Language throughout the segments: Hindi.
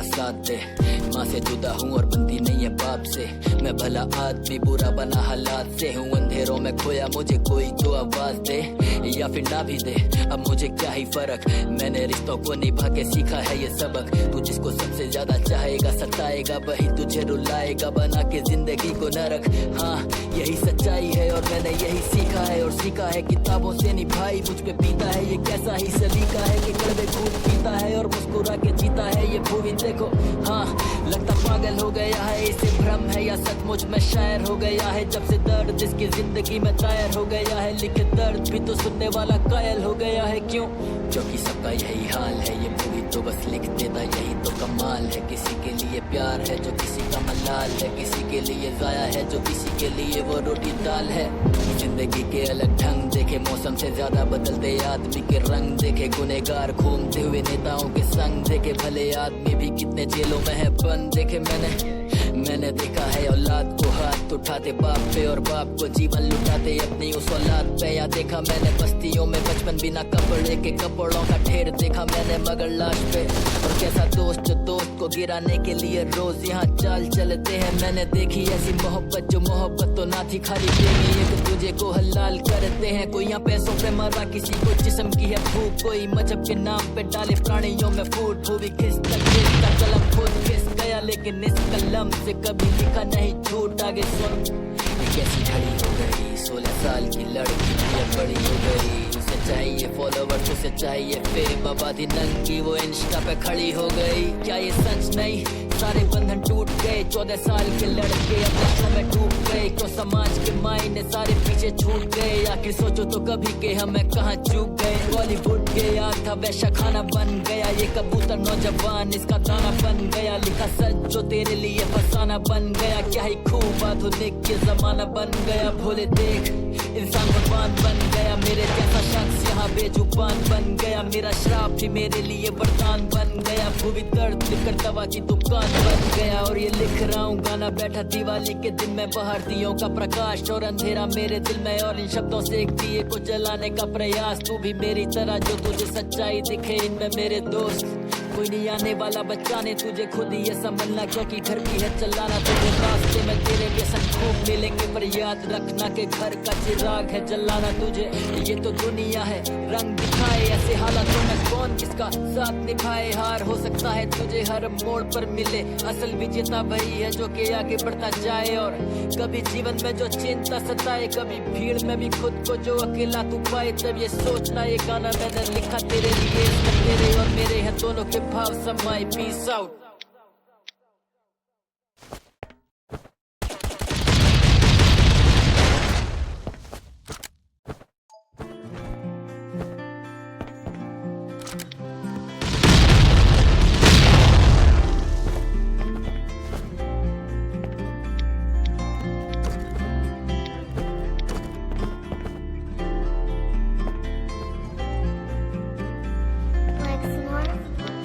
साथ दे। माँ से जुदा हूँ और बनती नहीं है बाप से। मैं भला आदमी बुरा बना हालात से हूँ। अंधेरों में खोया मुझे कोई तो आवाज दे या फिर ना भी दे, अब मुझे क्या ही फर्क। मैंने रिश्तों को निभा के सीखा है ये सबक। तू जिसको सबसे ज्यादा चाहेगा सताएगा, वही तुझे रुलाएगा बना के जिंदगी को नरक। हाँ यही सच्चाई है और मैंने यही सीखा है, और सीखा है किताबों से नहीं भाई। मुझ पे पीता है ये कैसा ही सलीका है कि कड़वे खून पीता है और मुस्कुरा के जीता है ये भूमि। देखो हाँ लगता पागल हो गया है, इसे भ्रम है या सचमुच में शायर हो गया है। जब से दर्द इसकी जिंदगी में दायर हो गया है, लिखे दर्द भी तो सुनने वाला कायल हो गया है। क्यों? क्योंकि सबका यही हाल है, ये मूवी तो बस लिख देता यही तो कमाल है। किसी के लिए प्यार है जो किसी का मलाल है, किसी के लिए जाया है जो किसी के लिए वो रोटी दाल है। जिंदगी के अलग ढंग देखे, मौसम से ज्यादा बदलते आदमी के रंग देखे। गुनहगार घूमते हुए नेताओं के संग देखे, भले आदमी भी कितने जेलों में है बंद देखे। मैंने देखा है औलाद को हाथ उठाते बाप पे और बाप को जीवन लुटाते अपनी उस औलाद पे। या देखा मैंने बस्तियों में बचपन बिना कपड़े के कपड़ों का ढेर देखा मैंने मगर लाश पे। और कैसा दोस्त जो दोस्त को गिराने के लिए रोज यहाँ चाल चलते हैं। मैंने देखी ऐसी मोहब्बत जो मोहब्बत तो ना थी, खाली प्रेमी एक तुझे को हलाल करते हैं। कोई यहाँ पैसों पे मरा, किसी को जिस्म की है भूख, कोई मजहब के नाम पे डाले प्राणियों में फूट। भूमि खिसका कलम खुद खिस गया, लेकिन इस कलम से कभी लिखा नहीं झूठ। आगे सुन ये कैसी घड़ी हो गई, 16 साल की लड़की भी बड़ी हो गई। उसे चाहिए फॉलोवर्स, उसे चाहिए फेम, आबादी नंगी वो इंस्टा पे खड़ी हो गई। क्या ये सच नहीं? सारे बंधन टूट गए, 14 साल के लड़के अब नशों में डूब गए। क्यों समाज के मायने सारे पीछे छूट गए? आखिर सोचो तो कभी के हमें कहाँ चूक गए। बॉलीवुड गया था वैसा खाना बन गया, ये कबूतर नौजवान इसका दाना बन गया। लिखा सच जो तेरे लिए फसाना बन गया, क्या ही खूब आधुनिक ये जमाना बन गया। भोले देख इंसान भगवान बन गया, मेरे जैसा शख्स यहाँ बेजुबान बन गया। मेरा श्राप भी मेरे लिए वरदान बन गया। भूमि दर्द लिखकर दवा की दुकान बन गया। और ये लिख रहा हूँ गाना बैठा दिवाली के दिन में, बाहर दियों का प्रकाश और अंधेरा मेरे दिल में। और इन शब्दों से एक दिए को जलाने का प्रयास, तू भी मेरी तरह जो तुझे सच्चाई दिखे इनमें मेरे दोस्त। कोई नहीं आने वाला बचाने तुझे, खुद ही ये संभलना क्योंकि घर भी है चलाना। तुझे रास्ते में तेरे व्यसन खूब मिलेंगे, पर याद रखना के घर का चिराग है जलाना तुझे। ये तो दुनिया है रंग दिखाए, ऐसे हालातों में कौन किसका साथ निभाए। हार हो सकता है तुझे हर मोड़ पर मिले, असल विजेता वही है जो के आगे बढ़ता जाए। और कभी जीवन में जो चिंता सताए, कभी भीड़ में भी खुद को जो अकेला तू पाए, तब ये सोचना ये गाना मैंने लिखा तेरे लिए। तेरे और मेरे हैं दोनों के भाव समाए। Peace out.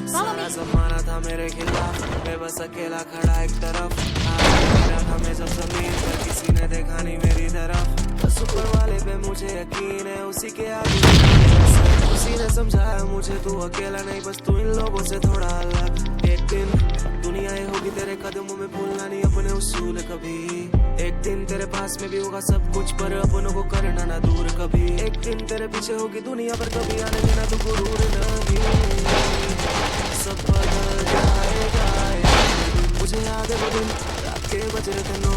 सारा जमाना था मेरे खिलाफ, मैं बस अकेला खड़ा एक तरफ। हमें जब जमीन पर किसी ने देखा नहीं मेरी तरफ। बस ऊपर वाले पे मुझे यकीन है, उसी के आगे उसी ने समझाया मुझे तू अकेला नहीं, बस तू इन लोगों से थोड़ा अलग। एक दिन दुनिया ये होगी तेरे कदमों में, भूलना नहीं अपने उसूल कभी। एक दिन तेरे पास में भी होगा सब कुछ, पर अपनों को करना ना दूर कभी। एक दिन तेरे पीछे होगी दुनिया, पर कभी आने देना तू गुरूर नहीं। सब बदल जाएगा, मुझे याद है वो दिन रात के बज रहे थे 9,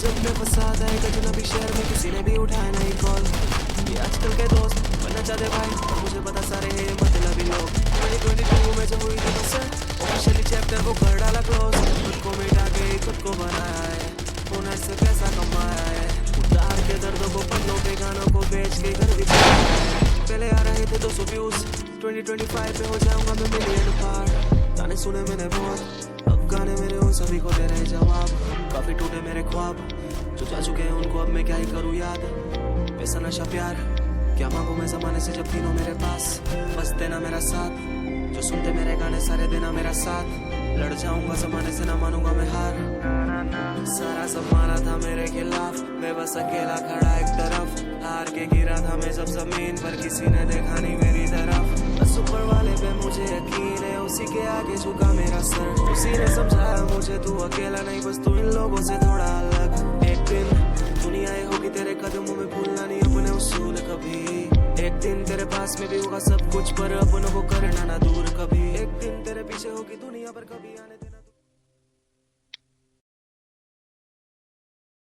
जब मैं फंसा था एक अजनबी शहर में, किसी ने भी उठाया नहीं कॉल। ये आजकल के दोस्त बनना चाहते भाई, और मुझे पता सारे हैं मतलबी लोग। 2022 में जब हुई थी बस ऑफिशियली चैप्टर को कर डाला क्लोज। खुद को मिटा के खुद को बनाया है, हुनर से पैसा कमाया है। उतार के दर्दों को पन्नों पे गानों को बेच के घर भी पहले आ रहे थे 200 व्यूज, 2025 पे हो जाऊंगा मैं मिलियन पार। गाने सुने मैंने बहुत, अब गाने मेरे उन सभी को दे रहे जवाब। काफी टूटे मेरे ख्वाब जो जा चुके हैं, उनको अब मैं क्या ही करूँ याद। पैसा नशा प्यार क्या मांगू मैं जमाने से, जब तीनों मेरे पास। बस देना मेरा साथ, जो सुनते मेरे गाने सारे देना मेरा साथ। लड़ जाऊंगा जमाने से, ना मानूंगा मैं हार। सारा जमाना था मेरे खिलाफ, मैं बस अकेला खड़ा एक तरफ। हार के गिरा था मैं जब जमीन पर, किसी ने देखा नहीं मेरी तरफ। बस बस ऊपर वाले पे मुझे यकीन है, उसी के आगे झुका मेरा सर। उसी ने समझाया मुझे तू अकेला नहीं, बस तू इन लोगों से थोड़ा अलग। एक दिन दुनिया ये होगी तेरे कदमों में, भूलना नहीं अपने उसूल कभी। एक दिन तेरे पास में भी होगा सब कुछ, पर अपनों को करना ना दूर कभी। एक दिन तेरे पीछे होगी दुनिया पर, कभी आने देना।